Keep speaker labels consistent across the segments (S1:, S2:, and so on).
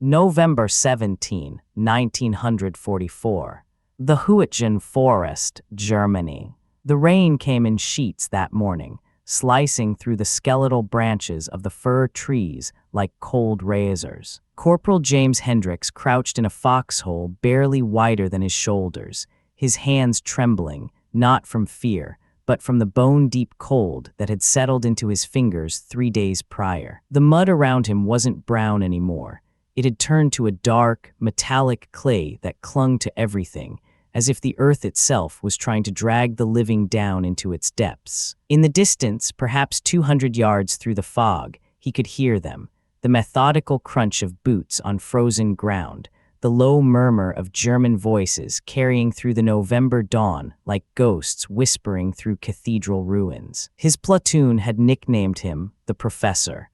S1: November 17, 1944. The Hürtgen Forest, Germany. The rain came in sheets that morning, slicing through the skeletal branches of the fir trees like cold razors. Corporal James Hendricks crouched in a foxhole barely wider than his shoulders, his hands trembling, not from fear, but from the bone-deep cold that had settled into his fingers 3 days prior. The mud around him wasn't brown anymore. It had turned to a dark, metallic clay that clung to everything, as if the earth itself was trying to drag the living down into its depths. In the distance, perhaps 200 yards through the fog, he could hear them, the methodical crunch of boots on frozen ground, the low murmur of German voices carrying through the November dawn like ghosts whispering through cathedral ruins. His platoon had nicknamed him the Professor.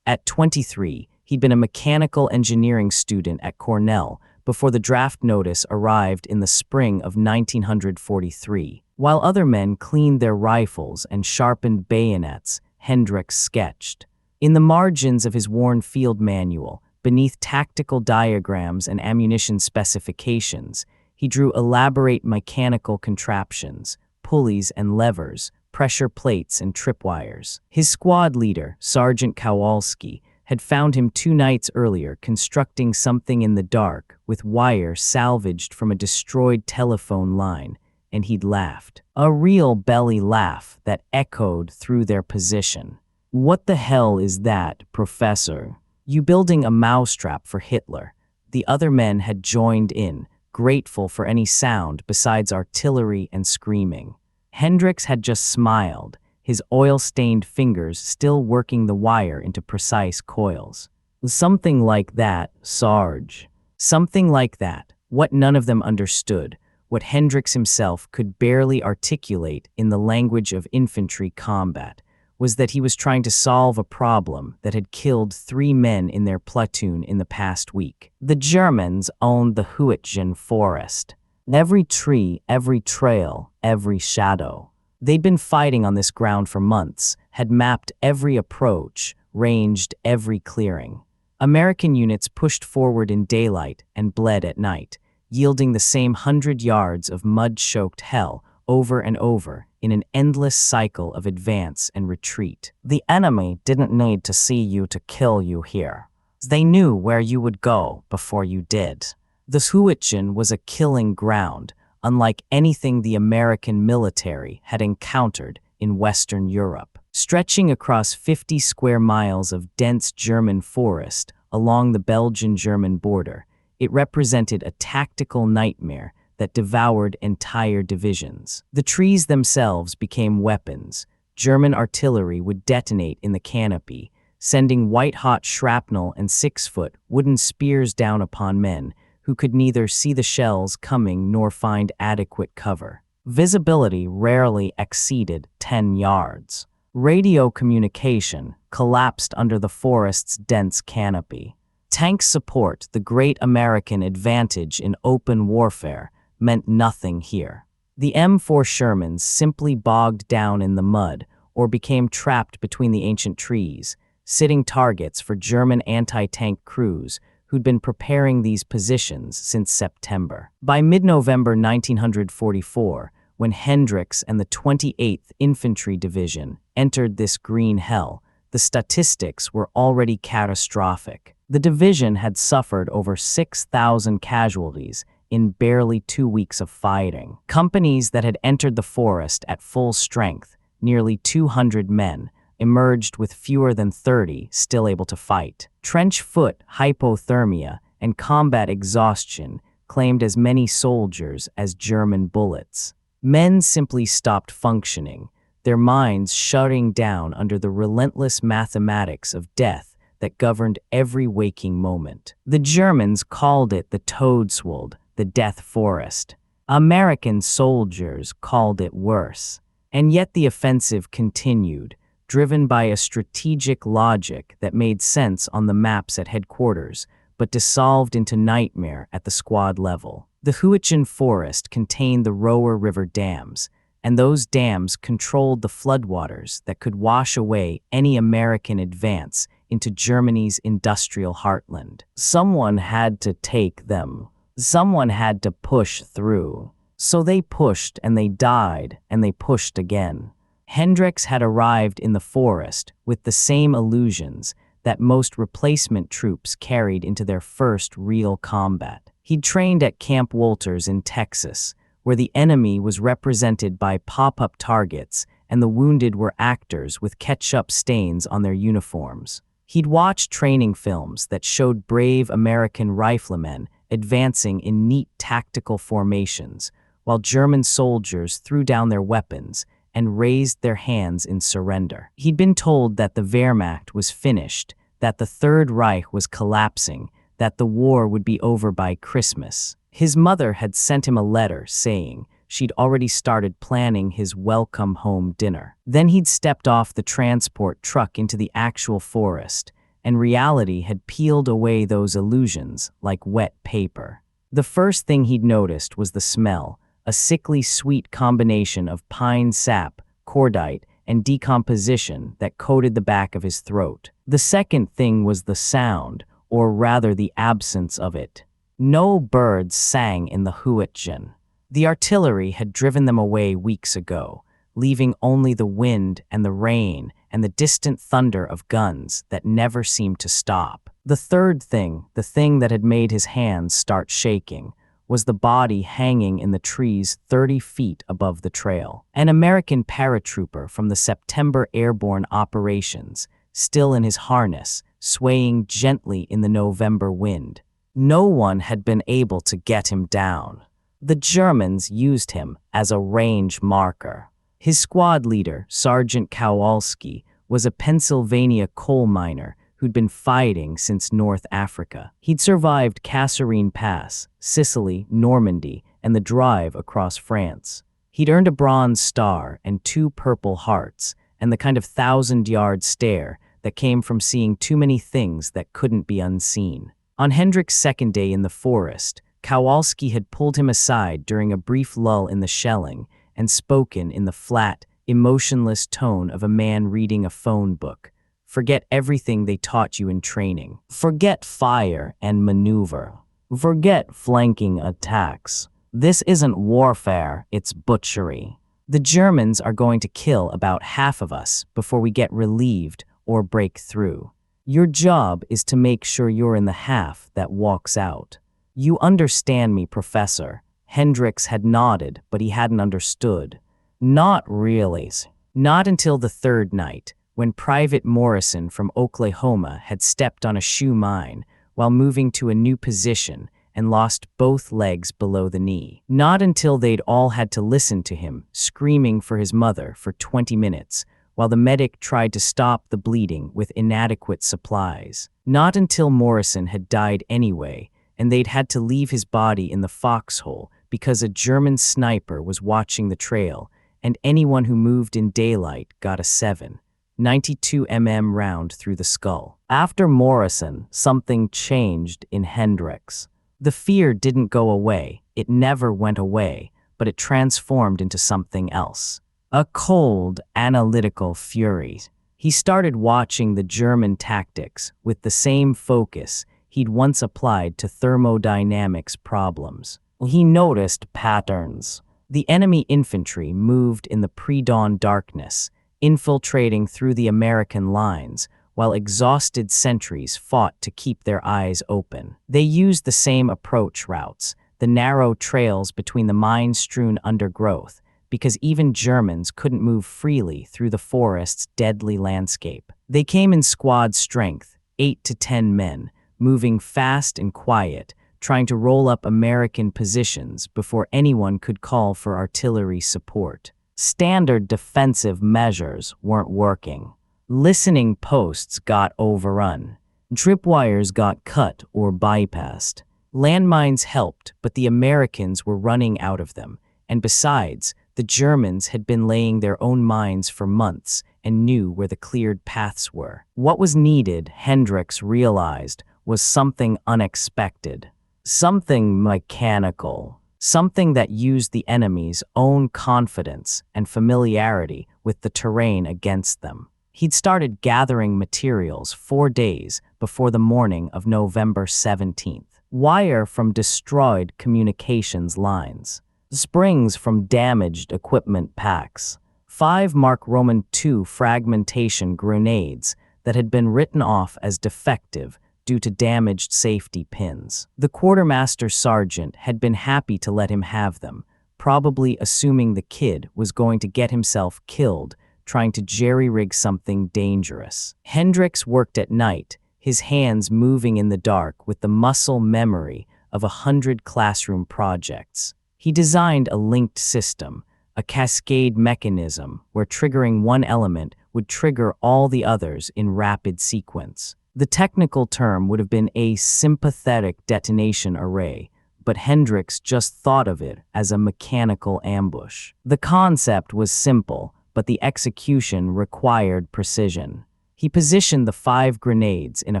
S1: At 23, he'd been a mechanical engineering student at Cornell before the draft notice arrived in the spring of 1943. While other men cleaned their rifles and sharpened bayonets, Hendricks sketched. In the margins of his worn field manual, beneath tactical diagrams and ammunition specifications, he drew elaborate mechanical contraptions, pulleys and levers, pressure plates and tripwires. His squad leader, Sergeant Kowalski, had found him 2 nights earlier constructing something in the dark with wire salvaged from a destroyed telephone line, and he'd laughed. A real belly laugh that echoed through their position. "What the hell is that, Professor? You building a mousetrap for Hitler?" The other men had joined in, grateful for any sound besides artillery and screaming. Hendricks had just smiled, his oil-stained fingers still working the wire into precise coils. "Something like that, Sarge. Something like that." What none of them understood, what Hendricks himself could barely articulate in the language of infantry combat, was that he was trying to solve a problem that had killed 3 men in their platoon in the past week. The Germans owned the Hürtgen Forest. Every tree, every trail, every shadow. They'd been fighting on this ground for months, had mapped every approach, ranged every clearing. American units pushed forward in daylight and bled at night, yielding the same 100 yards of mud-choked hell over and over in an endless cycle of advance and retreat. The enemy didn't need to see you to kill you here. They knew where you would go before you did. The Hürtgen was a killing ground, unlike anything the American military had encountered in Western Europe. Stretching across 50 square miles of dense German forest along the Belgian-German border, it represented a tactical nightmare that devoured entire divisions. The trees themselves became weapons. German artillery would detonate in the canopy, sending white-hot shrapnel and 6-foot wooden spears down upon men who could neither see the shells coming nor find adequate cover. Visibility rarely exceeded 10 yards. Radio communication collapsed under the forest's dense canopy. Tank support, the great American advantage in open warfare, meant nothing here. The M4 Shermans simply bogged down in the mud or became trapped between the ancient trees, sitting targets for German anti-tank crews who'd been preparing these positions since September. By mid-November 1944, when Hendricks and the 28th Infantry Division entered this green hell, the statistics were already catastrophic. The division had suffered over 6,000 casualties in barely 2 weeks of fighting. Companies that had entered the forest at full strength, nearly 200 men, emerged with fewer than 30 still able to fight. Trench foot hypothermia and combat exhaustion claimed as many soldiers as German bullets. Men simply stopped functioning, their minds shutting down under the relentless mathematics of death that governed every waking moment. The Germans called it the Toadswold, the Death Forest. American soldiers called it worse. And yet the offensive continued, driven by a strategic logic that made sense on the maps at headquarters, but dissolved into nightmare at the squad level. The Hürtgen Forest contained the Roer River dams, and those dams controlled the floodwaters that could wash away any American advance into Germany's industrial heartland. Someone had to take them. Someone had to push through. So they pushed and they died and they pushed again. Hendricks had arrived in the forest with the same illusions that most replacement troops carried into their first real combat. He'd trained at Camp Wolters in Texas, where the enemy was represented by pop-up targets and the wounded were actors with ketchup stains on their uniforms. He'd watched training films that showed brave American riflemen advancing in neat tactical formations, while German soldiers threw down their weapons and raised their hands in surrender. He'd been told that the Wehrmacht was finished, that the Third Reich was collapsing, that the war would be over by Christmas. His mother had sent him a letter saying she'd already started planning his welcome home dinner. Then he'd stepped off the transport truck into the actual forest, and reality had peeled away those illusions like wet paper. The first thing he'd noticed was the smell, a sickly sweet combination of pine sap, cordite, and decomposition that coated the back of his throat. The second thing was the sound, or rather the absence of it. No birds sang in the Hürtgen. The artillery had driven them away weeks ago, leaving only the wind and the rain and the distant thunder of guns that never seemed to stop. The third thing, the thing that had made his hands start shaking, was the body hanging in the trees 30 feet above the trail. An American paratrooper from the September airborne operations, still in his harness, swaying gently in the November wind. No one had been able to get him down. The Germans used him as a range marker. His squad leader, Sergeant Kowalski, was a Pennsylvania coal miner who'd been fighting since North Africa. He'd survived Kasserine Pass, Sicily, Normandy, and the drive across France. He'd earned a Bronze Star and 2 Purple Hearts, and the kind of 1,000-yard stare that came from seeing too many things that couldn't be unseen. On Hendricks' second day in the forest, Kowalski had pulled him aside during a brief lull in the shelling and spoken in the flat, emotionless tone of a man reading a phone book. Forget everything they taught you in training. Forget fire and maneuver. Forget flanking attacks. This isn't warfare, it's butchery. The Germans are going to kill about half of us before we get relieved or break through. Your job is to make sure you're in the half that walks out. You understand me, Professor. Hendricks had nodded, but he hadn't understood. Not really. Not until the third night, when Private Morrison from Oklahoma had stepped on a shoe mine while moving to a new position and lost both legs below the knee. Not until they'd all had to listen to him screaming for his mother for 20 minutes while the medic tried to stop the bleeding with inadequate supplies. Not until Morrison had died anyway, and they'd had to leave his body in the foxhole because a German sniper was watching the trail, and anyone who moved in daylight got a 7.92 round through the skull. After Morrison, something changed in Hendricks. The fear didn't go away, it never went away, but it transformed into something else. A cold, analytical fury. He started watching the German tactics with the same focus he'd once applied to thermodynamics problems. He noticed patterns. The enemy infantry moved in the pre-dawn darkness, infiltrating through the American lines, while exhausted sentries fought to keep their eyes open. They used the same approach routes, the narrow trails between the mine-strewn undergrowth, because even Germans couldn't move freely through the forest's deadly landscape. They came in squad strength, 8 to 10 men, moving fast and quiet, trying to roll up American positions before anyone could call for artillery support. Standard defensive measures weren't working. Listening posts got overrun. Tripwires got cut or bypassed. Landmines helped, but the Americans were running out of them, and besides, the Germans had been laying their own mines for months and knew where the cleared paths were. What was needed, Hendricks realized, was something unexpected. Something mechanical. something that used the enemy's own confidence and familiarity with the terrain against them. He'd started gathering materials 4 days before the morning of November 17th. Wire from destroyed communications lines, springs from damaged equipment packs, 5 Mark Roman II fragmentation grenades that had been written off as defective due to damaged safety pins. The quartermaster sergeant had been happy to let him have them, probably assuming the kid was going to get himself killed trying to jerry-rig something dangerous. Hendricks worked at night, his hands moving in the dark with the muscle memory of 100 classroom projects. He designed a linked system, a cascade mechanism where triggering one element would trigger all the others in rapid sequence. The technical term would have been a sympathetic detonation array, but Hendricks just thought of it as a mechanical ambush. The concept was simple, but the execution required precision. He positioned the 5 grenades in a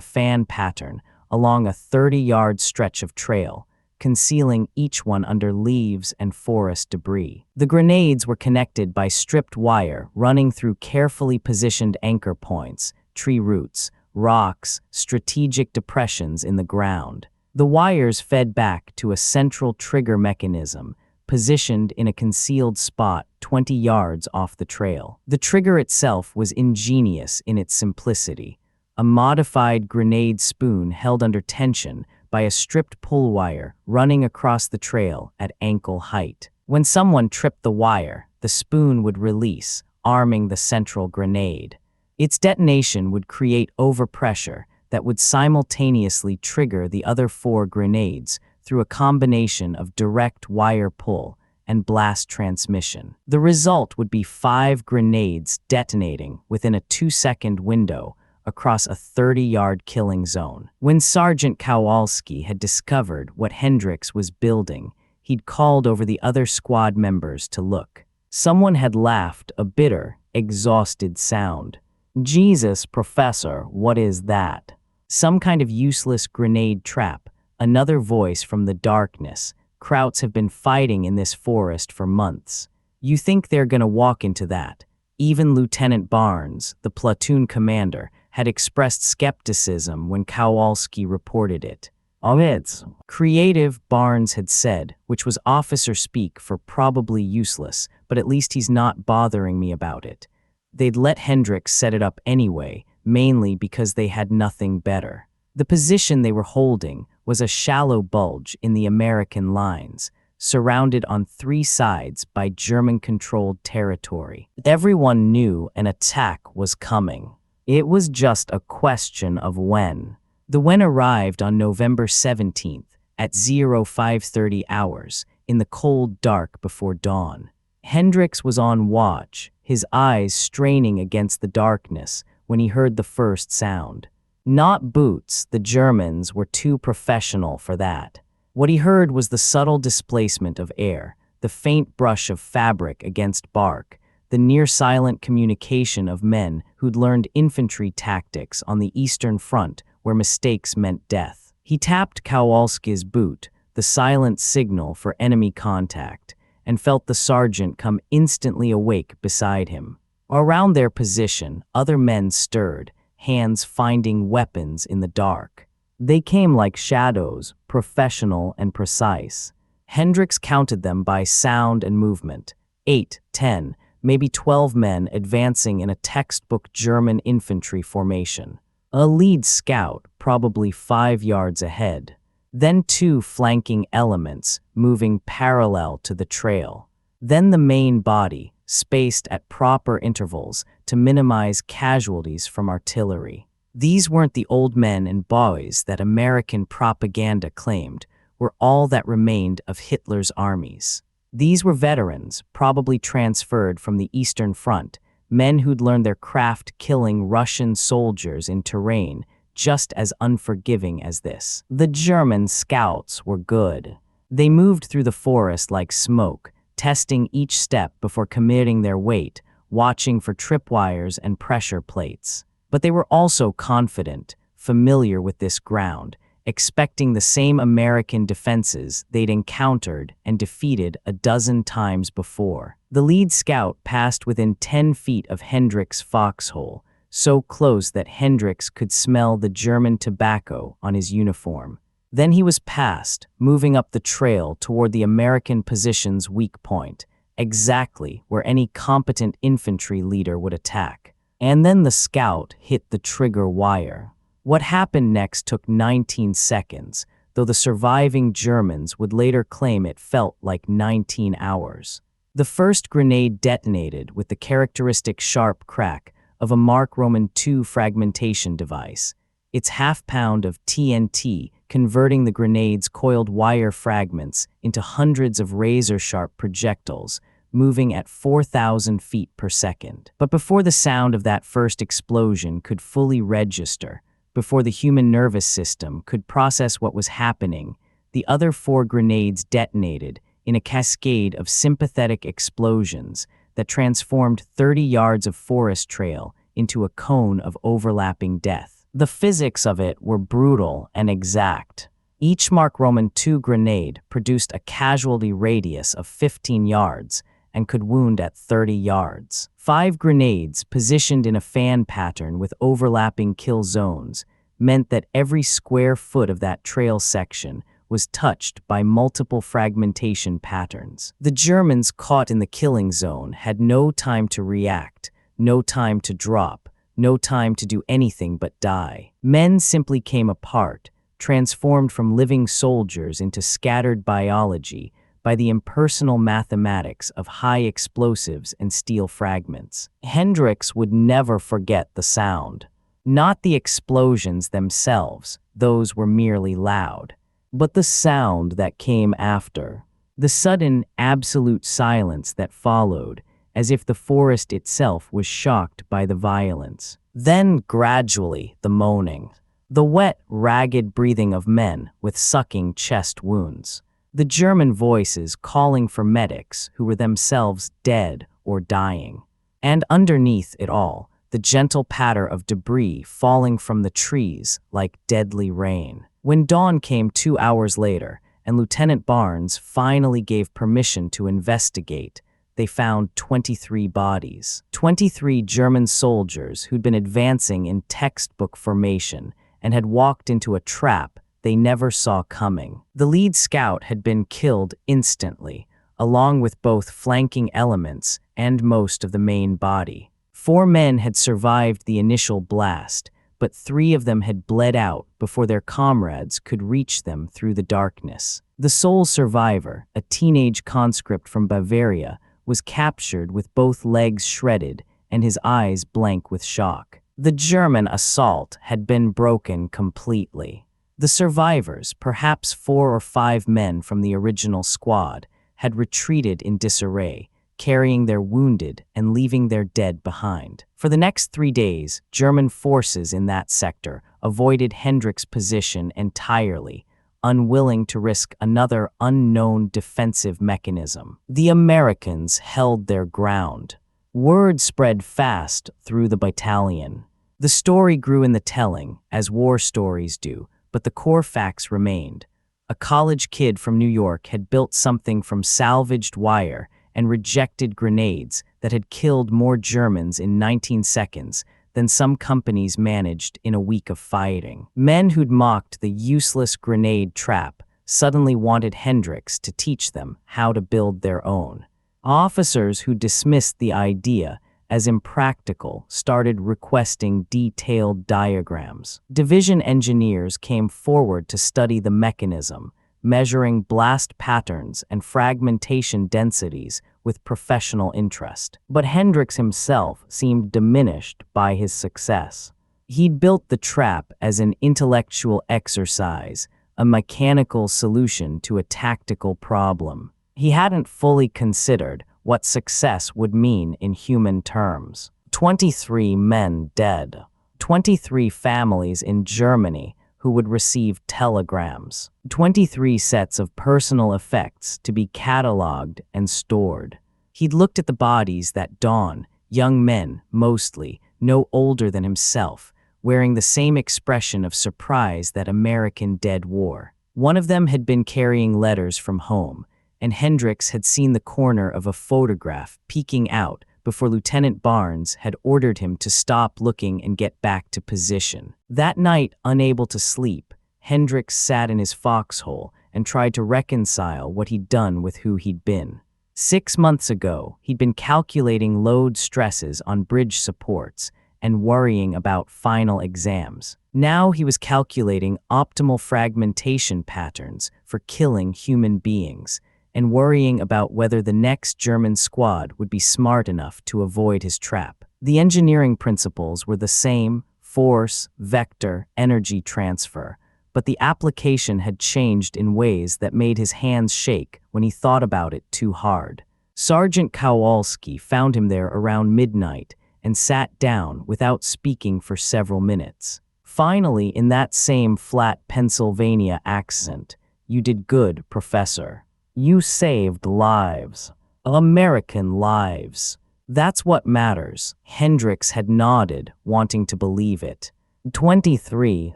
S1: fan pattern along a 30-yard stretch of trail, concealing each one under leaves and forest debris. The grenades were connected by stripped wire running through carefully positioned anchor points, tree roots, rocks, strategic depressions in the ground. The wires fed back to a central trigger mechanism, positioned in a concealed spot 20 yards off the trail. The trigger itself was ingenious in its simplicity, a modified grenade spoon held under tension by a stripped pull wire running across the trail at ankle height. When someone tripped the wire, the spoon would release, arming the central grenade. Its detonation would create overpressure that would simultaneously trigger the other 4 grenades through a combination of direct wire pull and blast transmission. The result would be 5 grenades detonating within a 2-second window across a 30-yard killing zone. When Sergeant Kowalski had discovered what Hendricks was building, he'd called over the other squad members to look. Someone had laughed a bitter, exhausted sound. "Jesus, Professor, what is that?" Some kind of useless grenade trap. Another voice from the darkness. "Krauts have been fighting in this forest for months. You think they're gonna walk into that?" Even Lieutenant Barnes, the platoon commander, had expressed skepticism when Kowalski reported it. "It's creative," Barnes had said, which was officer speak for probably useless, but at least he's not bothering me about it. They'd let Hendricks set it up anyway, mainly because they had nothing better. The position they were holding was a shallow bulge in the American lines, surrounded on 3 sides by German-controlled territory. Everyone knew an attack was coming. It was just a question of when. The when arrived on November 17th at 0530 hours, in the cold dark before dawn. Hendricks was on watch, his eyes straining against the darkness when he heard the first sound. Not boots, the Germans were too professional for that. What he heard was the subtle displacement of air, the faint brush of fabric against bark, the near-silent communication of men who'd learned infantry tactics on the Eastern Front where mistakes meant death. He tapped Kowalski's boot, the silent signal for enemy contact, and felt the sergeant come instantly awake beside him. Around their position, other men stirred, hands finding weapons in the dark. They came like shadows, professional and precise. Hendricks counted them by sound and movement. 8, 10, maybe 12 men advancing in a textbook German infantry formation. A lead scout, probably 5 yards ahead. Then 2 flanking elements moving parallel to the trail. Then the main body, spaced at proper intervals to minimize casualties from artillery. These weren't the old men and boys that American propaganda claimed were all that remained of Hitler's armies. These were veterans, probably transferred from the Eastern Front, men who'd learned their craft killing Russian soldiers in terrain just as unforgiving as this. The German scouts were good. They moved through the forest like smoke, testing each step before committing their weight, watching for tripwires and pressure plates. But they were also confident, familiar with this ground, expecting the same American defenses they'd encountered and defeated a dozen times before. The lead scout passed within 10 feet of Hendricks' foxhole, so close that Hendricks could smell the German tobacco on his uniform. Then he was past, moving up the trail toward the American position's weak point, exactly where any competent infantry leader would attack. And then the scout hit the trigger wire. What happened next took 19 seconds, though the surviving Germans would later claim it felt like 19 hours. The first grenade detonated with the characteristic sharp crack of a Mark Roman II fragmentation device, its half-pound of TNT converting the grenade's coiled wire fragments into hundreds of razor-sharp projectiles, moving at 4,000 feet per second. But before the sound of that first explosion could fully register, before the human nervous system could process what was happening, the other 4 grenades detonated in a cascade of sympathetic explosions that transformed 30 yards of forest trail into a cone of overlapping death. The physics of it were brutal and exact. Each Mark Roman II grenade produced a casualty radius of 15 yards and could wound at 30 yards. 5 grenades positioned in a fan pattern with overlapping kill zones meant that every square foot of that trail section was touched by multiple fragmentation patterns. The Germans caught in the killing zone had no time to react, no time to drop, no time to do anything but die. Men simply came apart, transformed from living soldiers into scattered biology by the impersonal mathematics of high explosives and steel fragments. Hendricks would never forget the sound. Not the explosions themselves, those were merely loud, but the sound that came after. The sudden, absolute silence that followed, as if the forest itself was shocked by the violence. Then, gradually, the moaning. The wet, ragged breathing of men with sucking chest wounds. The German voices calling for medics who were themselves dead or dying. And underneath it all, the gentle patter of debris falling from the trees like deadly rain. When dawn came 2 hours later, and Lieutenant Barnes finally gave permission to investigate, they found 23 bodies. 23 German soldiers who'd been advancing in textbook formation and had walked into a trap they never saw coming. The lead scout had been killed instantly, along with both flanking elements and most of the main body. 4 men had survived the initial blast, but 3 of them had bled out before their comrades could reach them through the darkness. The sole survivor, a teenage conscript from Bavaria, was captured with both legs shredded and his eyes blank with shock. The German assault had been broken completely. The survivors, perhaps 4 or 5 men from the original squad, had retreated in disarray, carrying their wounded and leaving their dead behind. For the next 3 days, German forces in that sector avoided Hendricks' position entirely, unwilling to risk another unknown defensive mechanism. The Americans held their ground. Word spread fast through the battalion. The story grew in the telling, as war stories do, but the core facts remained. A college kid from New York had built something from salvaged wire and rejected grenades that had killed more Germans in 19 seconds than some companies managed in a week of fighting. Men who'd mocked the useless grenade trap suddenly wanted Hendricks to teach them how to build their own. Officers who dismissed the idea as impractical started requesting detailed diagrams. Division engineers came forward to study the mechanism, measuring blast patterns and fragmentation densities with professional interest. But Hendricks himself seemed diminished by his success. He'd built the trap as an intellectual exercise, a mechanical solution to a tactical problem. He hadn't fully considered what success would mean in human terms. 23 men dead. 23 families in Germany who would receive telegrams. 23 sets of personal effects to be cataloged and stored. He'd looked at the bodies that dawn, young men, mostly, no older than himself, wearing the same expression of surprise that American dead wore. One of them had been carrying letters from home, and Hendricks had seen the corner of a photograph peeking out before Lieutenant Barnes had ordered him to stop looking and get back to position. That night, unable to sleep, Hendricks sat in his foxhole and tried to reconcile what he'd done with who he'd been. 6 months ago, he'd been calculating load stresses on bridge supports and worrying about final exams. Now he was calculating optimal fragmentation patterns for killing human beings and worrying about whether the next German squad would be smart enough to avoid his trap. The engineering principles were the same: force, vector, energy transfer, but the application had changed in ways that made his hands shake when he thought about it too hard. Sergeant Kowalski found him there around midnight and sat down without speaking for several minutes. Finally, in that same flat Pennsylvania accent, "You did good, Professor. You saved lives. American lives. That's what matters." Hendricks had nodded, wanting to believe it. 23,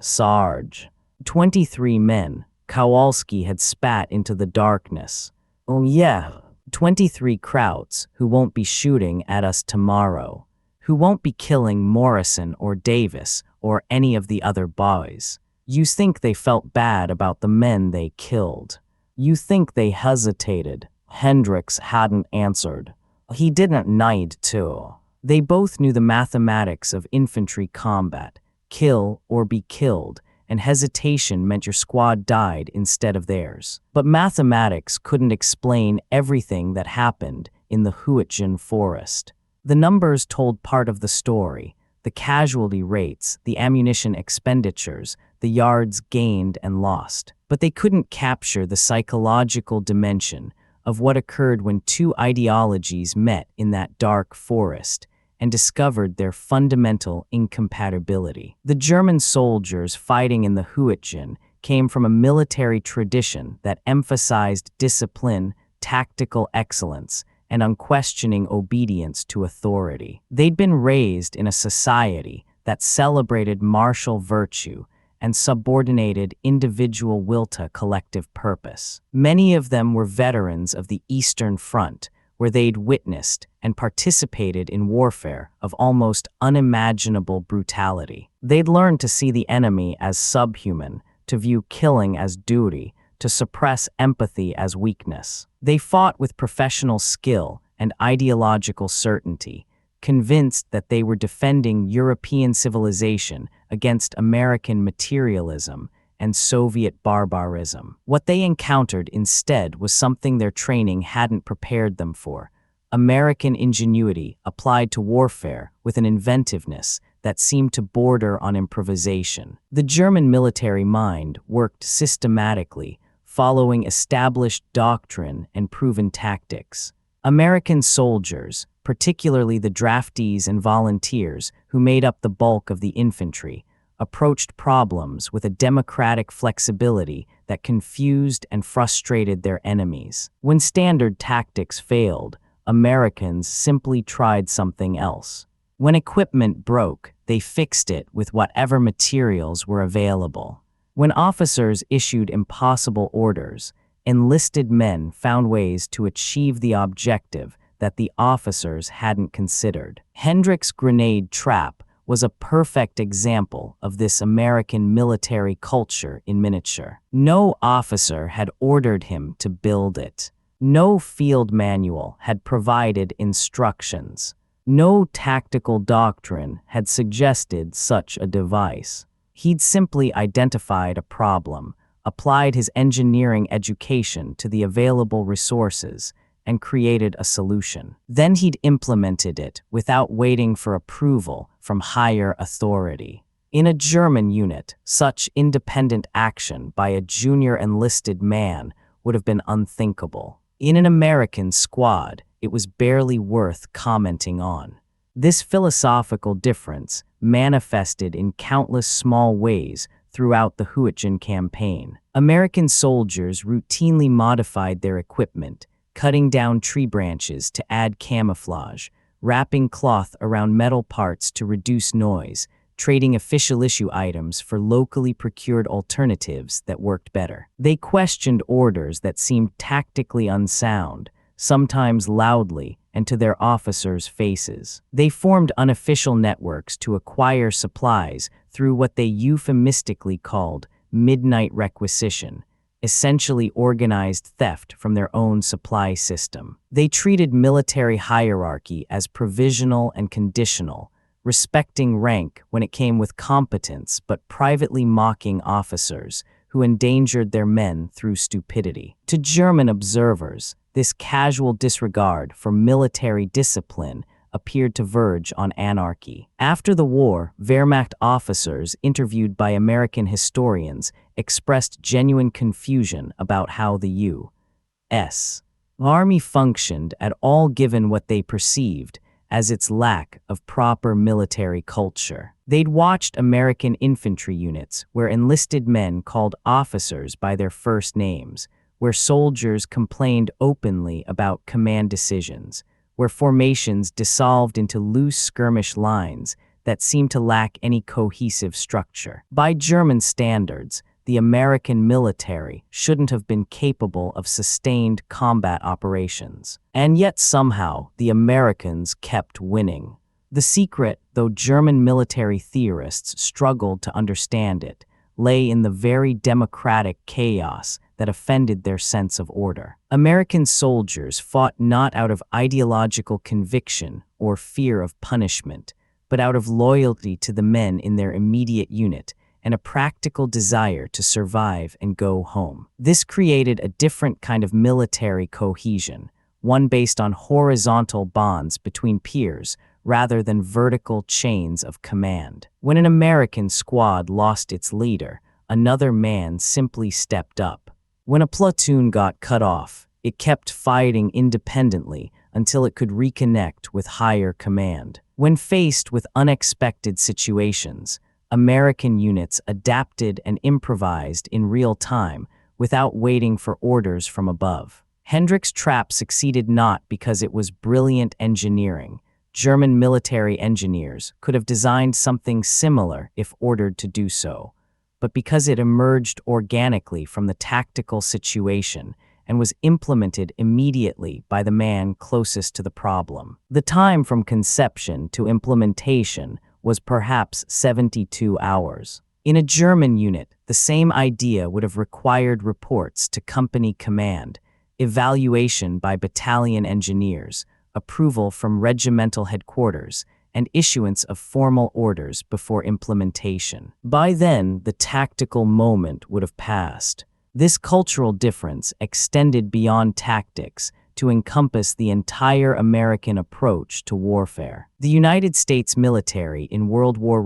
S1: Sarge. 23 men. Kowalski had spat into the darkness. "Oh yeah, 23 Krauts who won't be shooting at us tomorrow, who won't be killing Morrison or Davis or any of the other boys. You think they felt bad about the men they killed? You think they hesitated?" Hendricks hadn't answered. He didn't need to. They both knew the mathematics of infantry combat: kill or be killed, and hesitation meant your squad died instead of theirs. But mathematics couldn't explain everything that happened in the Hürtgen forest. The numbers told part of the story: the casualty rates, the ammunition expenditures, the yards gained and lost. But they couldn't capture the psychological dimension of what occurred when two ideologies met in that dark forest and discovered their fundamental incompatibility. The German soldiers fighting in the Hürtgen came from a military tradition that emphasized discipline, tactical excellence, and unquestioning obedience to authority. They'd been raised in a society that celebrated martial virtue and subordinated individual will to collective purpose. Many of them were veterans of the Eastern Front, where they'd witnessed and participated in warfare of almost unimaginable brutality. They'd learned to see the enemy as subhuman, to view killing as duty, to suppress empathy as weakness. They fought with professional skill and ideological certainty, convinced that they were defending European civilization against American materialism and Soviet barbarism. What they encountered instead was something their training hadn't prepared them for: American ingenuity applied to warfare with an inventiveness that seemed to border on improvisation. The German military mind worked systematically, following established doctrine and proven tactics. American soldiers, particularly the draftees and volunteers who made up the bulk of the infantry, approached problems with a democratic flexibility that confused and frustrated their enemies. When standard tactics failed, Americans simply tried something else. When equipment broke, they fixed it with whatever materials were available. When officers issued impossible orders, enlisted men found ways to achieve the objective that the officers hadn't considered. Hendricks' grenade trap was a perfect example of this American military culture in miniature. No officer had ordered him to build it. No field manual had provided instructions. No tactical doctrine had suggested such a device. He'd simply identified a problem, applied his engineering education to the available resources, and created a solution. Then he'd implemented it without waiting for approval from higher authority. In a German unit, such independent action by a junior enlisted man would have been unthinkable. In an American squad, it was barely worth commenting on. This philosophical difference manifested in countless small ways throughout the Hürtgen campaign. American soldiers routinely modified their equipment, cutting down tree branches to add camouflage, wrapping cloth around metal parts to reduce noise, trading official issue items for locally procured alternatives that worked better. They questioned orders that seemed tactically unsound, sometimes loudly and to their officers' faces. They formed unofficial networks to acquire supplies through what they euphemistically called midnight requisition, essentially organized theft from their own supply system. They treated military hierarchy as provisional and conditional, respecting rank when it came with competence but privately mocking officers who endangered their men through stupidity. To German observers, this casual disregard for military discipline appeared to verge on anarchy. After the war, Wehrmacht officers interviewed by American historians expressed genuine confusion about how the U.S. Army functioned at all given what they perceived as its lack of proper military culture. They'd watched American infantry units where enlisted men called officers by their first names, where soldiers complained openly about command decisions, where formations dissolved into loose skirmish lines that seemed to lack any cohesive structure. By German standards, the American military shouldn't have been capable of sustained combat operations. And yet somehow, the Americans kept winning. The secret, though German military theorists struggled to understand it, lay in the very democratic chaos that offended their sense of order. American soldiers fought not out of ideological conviction or fear of punishment, but out of loyalty to the men in their immediate unit and a practical desire to survive and go home. This created a different kind of military cohesion, one based on horizontal bonds between peers rather than vertical chains of command. When an American squad lost its leader, another man simply stepped up. When a platoon got cut off, it kept fighting independently until it could reconnect with higher command. When faced with unexpected situations, American units adapted and improvised in real time without waiting for orders from above. Hendricks' trap succeeded not because it was brilliant engineering. German military engineers could have designed something similar if ordered to do so, but because it emerged organically from the tactical situation and was implemented immediately by the man closest to the problem. The time from conception to implementation was perhaps 72 hours. In a German unit, the same idea would have required reports to company command, evaluation by battalion engineers, approval from regimental headquarters, and issuance of formal orders before implementation. By then, the tactical moment would have passed. This cultural difference extended beyond tactics to encompass the entire American approach to warfare. The United States military in World War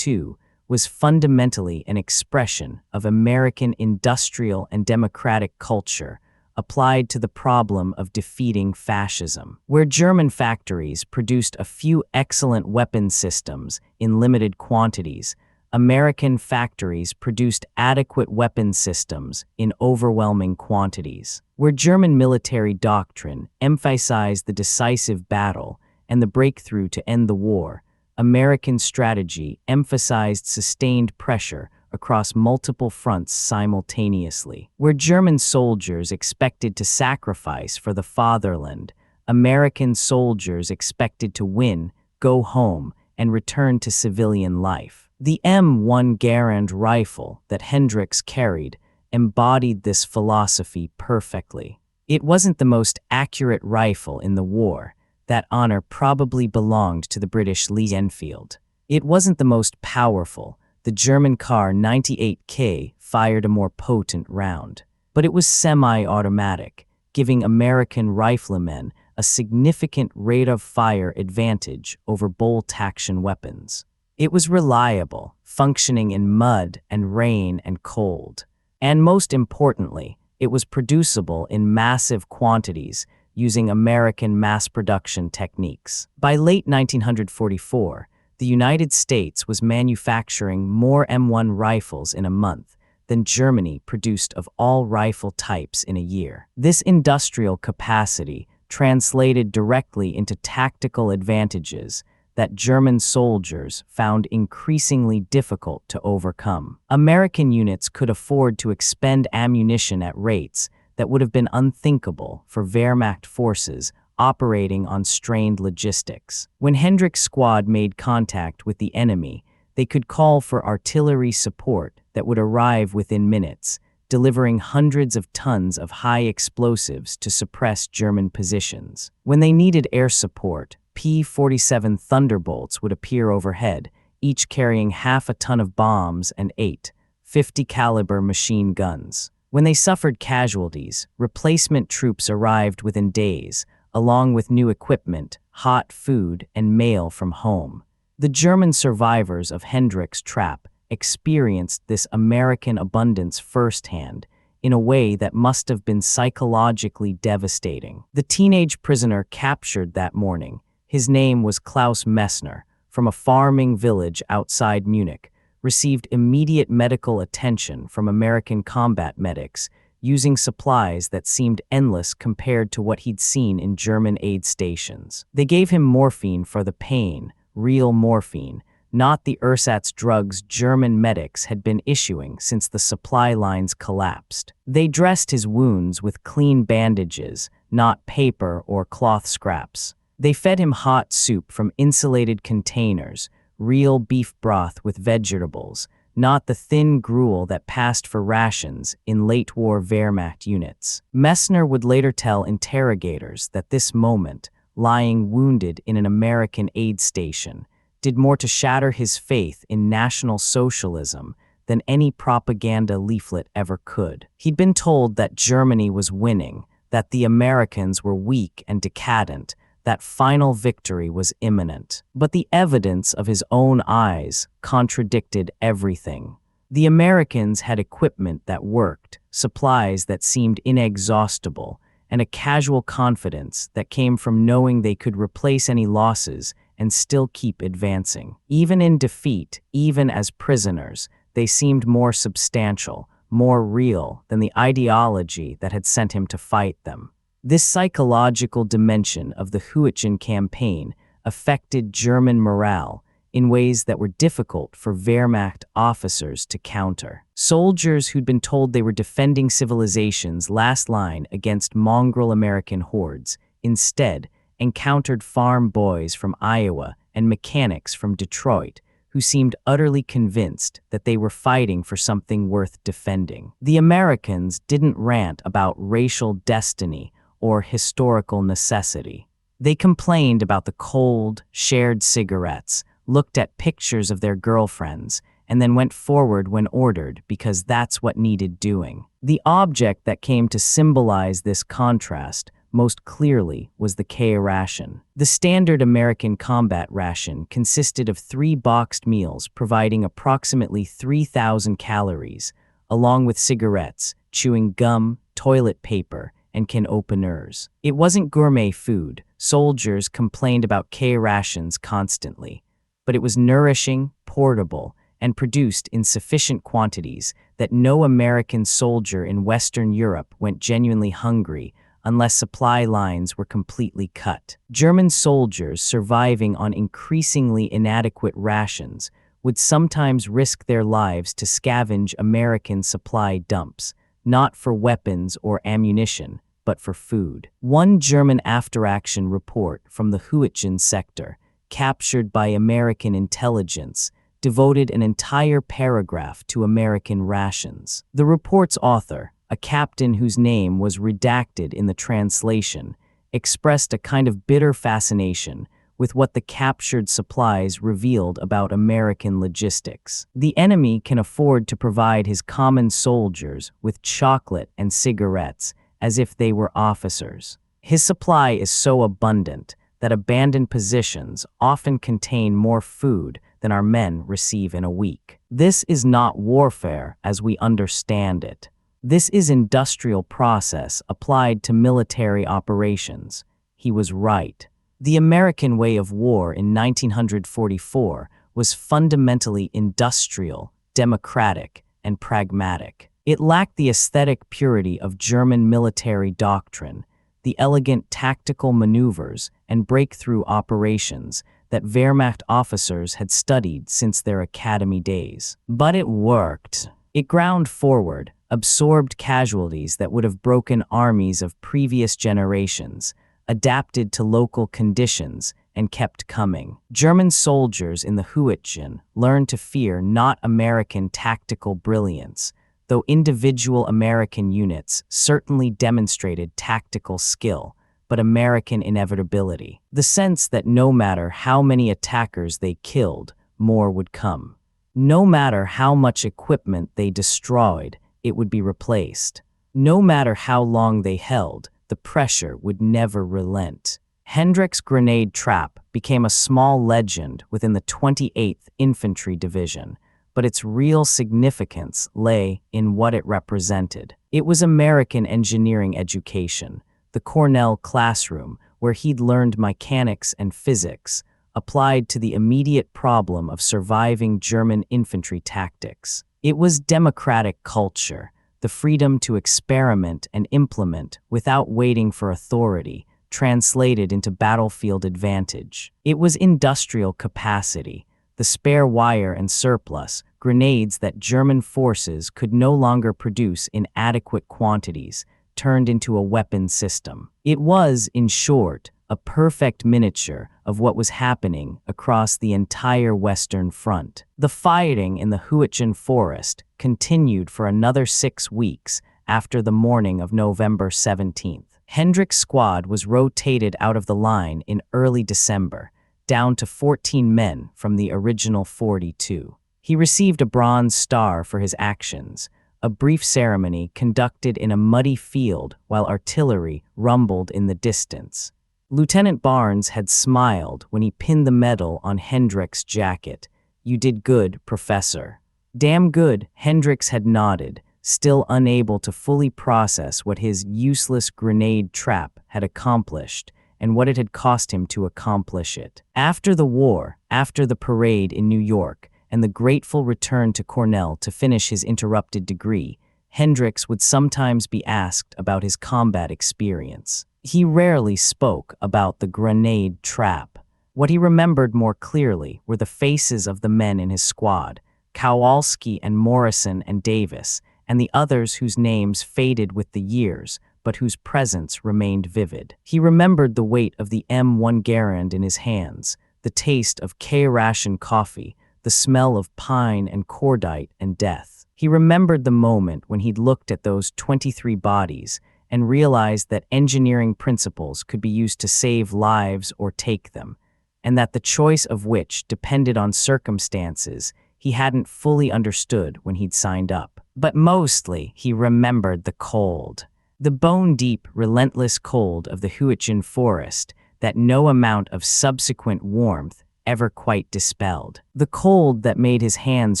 S1: II was fundamentally an expression of American industrial and democratic culture applied to the problem of defeating fascism. Where German factories produced a few excellent weapon systems in limited quantities, American factories produced adequate weapon systems in overwhelming quantities. Where German military doctrine emphasized the decisive battle and the breakthrough to end the war, American strategy emphasized sustained pressure across multiple fronts simultaneously. Where German soldiers expected to sacrifice for the fatherland, American soldiers expected to win, go home, and return to civilian life. The M1 Garand rifle that Hendricks carried embodied this philosophy perfectly. It wasn't the most accurate rifle in the war. That honor probably belonged to the British Lee Enfield. It wasn't the most powerful. The German Kar 98K fired a more potent round. But it was semi-automatic, giving American riflemen a significant rate of fire advantage over bolt-action weapons. It was reliable, functioning in mud and rain and cold. And most importantly, it was producible in massive quantities using American mass production techniques. By late 1944, the United States was manufacturing more M1 rifles in a month than Germany produced of all rifle types in a year. This industrial capacity translated directly into tactical advantages that German soldiers found increasingly difficult to overcome. American units could afford to expend ammunition at rates that would have been unthinkable for Wehrmacht forces operating on strained logistics. When Hendricks' squad made contact with the enemy, they could call for artillery support that would arrive within minutes, delivering hundreds of tons of high explosives to suppress German positions. When they needed air support, P-47 Thunderbolts would appear overhead, each carrying half a ton of bombs and 8 50-caliber machine guns. When they suffered casualties, replacement troops arrived within days, along with new equipment, hot food, and mail from home. The German survivors of Hendricks' trap experienced this American abundance firsthand in a way that must have been psychologically devastating. The teenage prisoner captured that morning, his name was Klaus Messner, from a farming village outside Munich, received immediate medical attention from American combat medics, using supplies that seemed endless compared to what he'd seen in German aid stations. They gave him morphine for the pain, real morphine, not the ersatz drugs German medics had been issuing since the supply lines collapsed. They dressed his wounds with clean bandages, not paper or cloth scraps. They fed him hot soup from insulated containers, real beef broth with vegetables, not the thin gruel that passed for rations in late-war Wehrmacht units. Messner would later tell interrogators that this moment, lying wounded in an American aid station, did more to shatter his faith in National Socialism than any propaganda leaflet ever could. He'd been told that Germany was winning, that the Americans were weak and decadent, that final victory was imminent. But the evidence of his own eyes contradicted everything. The Americans had equipment that worked, supplies that seemed inexhaustible, and a casual confidence that came from knowing they could replace any losses and still keep advancing. Even in defeat, even as prisoners, they seemed more substantial, more real than the ideology that had sent him to fight them. This psychological dimension of the Hürtgen campaign affected German morale in ways that were difficult for Wehrmacht officers to counter. Soldiers who'd been told they were defending civilization's last line against mongrel American hordes instead encountered farm boys from Iowa and mechanics from Detroit who seemed utterly convinced that they were fighting for something worth defending. The Americans didn't rant about racial destiny or historical necessity. They complained about the cold, shared cigarettes, looked at pictures of their girlfriends, and then went forward when ordered because that's what needed doing. The object that came to symbolize this contrast most clearly was the K ration. The standard American combat ration consisted of 3 boxed meals providing approximately 3,000 calories, along with cigarettes, chewing gum, toilet paper, and can openers. It wasn't gourmet food. Soldiers complained about K rations constantly, but it was nourishing, portable, and produced in sufficient quantities that no American soldier in Western Europe went genuinely hungry unless supply lines were completely cut. German soldiers surviving on increasingly inadequate rations would sometimes risk their lives to scavenge American supply dumps, not for weapons or ammunition, but for food. One German after-action report from the Hürtgen sector, captured by American intelligence, devoted an entire paragraph to American rations. The report's author, a captain whose name was redacted in the translation, expressed a kind of bitter fascination with what the captured supplies revealed about American logistics. The enemy can afford to provide his common soldiers with chocolate and cigarettes as if they were officers. His supply is so abundant that abandoned positions often contain more food than our men receive in a week. This is not warfare as we understand it. This is industrial process applied to military operations. He was right. The American way of war in 1944 was fundamentally industrial, democratic, and pragmatic. It lacked the aesthetic purity of German military doctrine, the elegant tactical maneuvers and breakthrough operations that Wehrmacht officers had studied since their academy days. But it worked. It ground forward, absorbed casualties that would have broken armies of previous generations, adapted to local conditions, and kept coming. German soldiers in the Hürtgen learned to fear not American tactical brilliance, though individual American units certainly demonstrated tactical skill, but American inevitability. The sense that no matter how many attackers they killed, more would come. No matter how much equipment they destroyed, it would be replaced. No matter how long they held, the pressure would never relent. Hendricks' grenade trap became a small legend within the 28th Infantry Division, but its real significance lay in what it represented. It was American engineering education, the Cornell classroom where he'd learned mechanics and physics, applied to the immediate problem of surviving German infantry tactics. It was democratic culture, the freedom to experiment and implement without waiting for authority, translated into battlefield advantage. It was industrial capacity, the spare wire and surplus, grenades that German forces could no longer produce in adequate quantities, turned into a weapon system. It was, in short, a perfect miniature of what was happening across the entire Western Front. The fighting in the Hürtgen forest continued for another 6 weeks after the morning of November 17th. Hendricks' squad was rotated out of the line in early December, down to 14 men from the original 42. He received a Bronze Star for his actions, a brief ceremony conducted in a muddy field while artillery rumbled in the distance. Lieutenant Barnes had smiled when he pinned the medal on Hendricks' jacket. "You did good, Professor." "Damn good," Hendricks had nodded, still unable to fully process what his useless grenade trap had accomplished and what it had cost him to accomplish it. After the war, after the parade in New York, and the grateful return to Cornell to finish his interrupted degree, Hendricks would sometimes be asked about his combat experience. He rarely spoke about the grenade trap. What he remembered more clearly were the faces of the men in his squad, Kowalski and Morrison and Davis, and the others whose names faded with the years, but whose presence remained vivid. He remembered the weight of the M1 Garand in his hands, the taste of K-ration coffee, the smell of pine and cordite and death. He remembered the moment when he'd looked at those 23 bodies and realized that engineering principles could be used to save lives or take them, and that the choice of which depended on circumstances he hadn't fully understood when he'd signed up. But mostly, he remembered the cold. The bone-deep, relentless cold of the Hürtgen forest that no amount of subsequent warmth ever quite dispelled. The cold that made his hands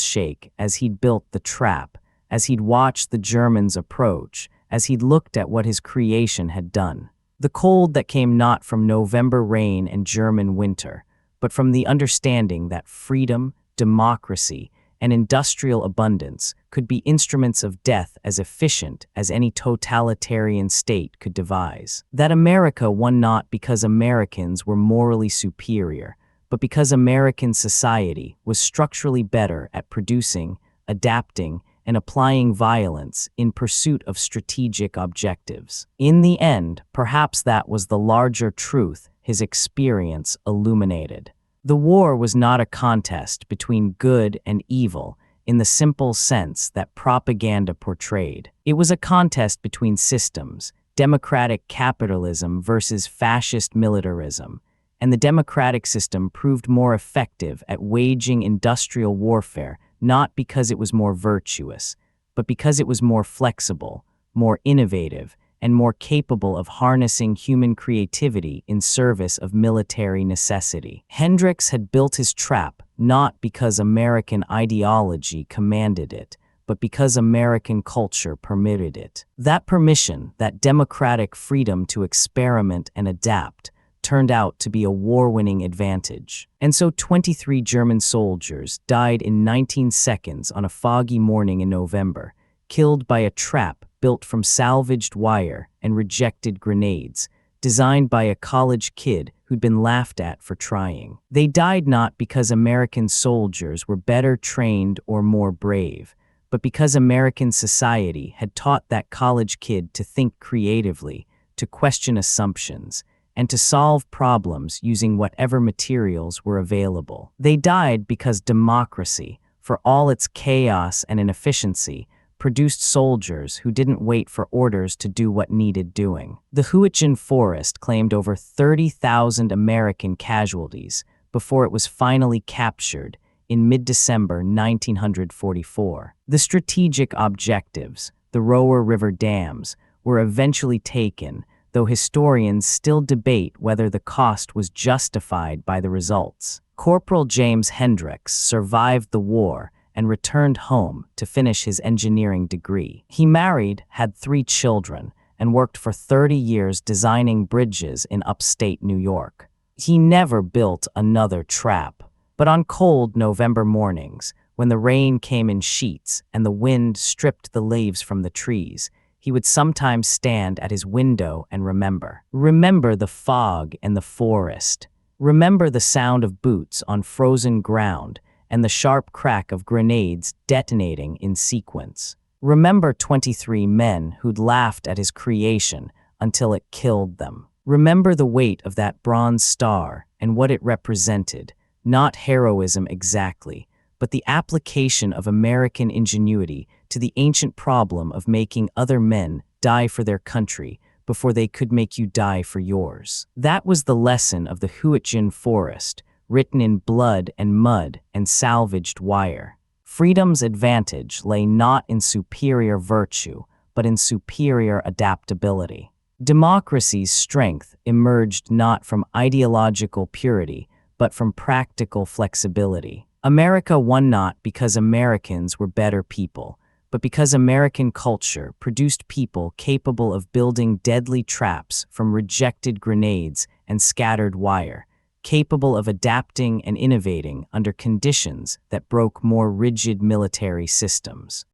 S1: shake as he'd built the trap, as he'd watched the Germans approach, as he'd looked at what his creation had done. The cold that came not from November rain and German winter, but from the understanding that freedom, democracy, and industrial abundance could be instruments of death as efficient as any totalitarian state could devise. That America won not because Americans were morally superior, but because American society was structurally better at producing, adapting, and applying violence in pursuit of strategic objectives. In the end, perhaps that was the larger truth his experience illuminated. The war was not a contest between good and evil in the simple sense that propaganda portrayed. It was a contest between systems, democratic capitalism versus fascist militarism, and the democratic system proved more effective at waging industrial warfare not because it was more virtuous, but because it was more flexible, more innovative, and more capable of harnessing human creativity in service of military necessity. Hendricks had built his trap not because American ideology commanded it, but because American culture permitted it. That permission, that democratic freedom to experiment and adapt, turned out to be a war-winning advantage. And so 23 German soldiers died in 19 seconds on a foggy morning in November, killed by a trap built from salvaged wire and rejected grenades, designed by a college kid who'd been laughed at for trying. They died not because American soldiers were better trained or more brave, but because American society had taught that college kid to think creatively, to question assumptions, and to solve problems using whatever materials were available. They died because democracy, for all its chaos and inefficiency, produced soldiers who didn't wait for orders to do what needed doing. The Hürtgen forest claimed over 30,000 American casualties before it was finally captured in mid-December 1944. The strategic objectives, the Rower River dams, were eventually taken, though historians still debate whether the cost was justified by the results. Corporal James Hendricks survived the war and returned home to finish his engineering degree. He married, had 3 children, and worked for 30 years designing bridges in upstate New York. He never built another trap, but on cold November mornings, when the rain came in sheets and the wind stripped the leaves from the trees, he would sometimes stand at his window and remember the fog and the forest, remember the sound of boots on frozen ground, and the sharp crack of grenades detonating in sequence. Remember 23 men who'd laughed at his creation until it killed them. Remember the weight of that bronze star and what it represented, not heroism exactly, but the application of American ingenuity to the ancient problem of making other men die for their country before they could make you die for yours. That was the lesson of the Hürtgen forest, written in blood and mud and salvaged wire. Freedom's advantage lay not in superior virtue, but in superior adaptability. Democracy's strength emerged not from ideological purity, but from practical flexibility. America won not because Americans were better people, but because American culture produced people capable of building deadly traps from rejected grenades and scattered wire, capable of adapting and innovating under conditions that broke more rigid military systems.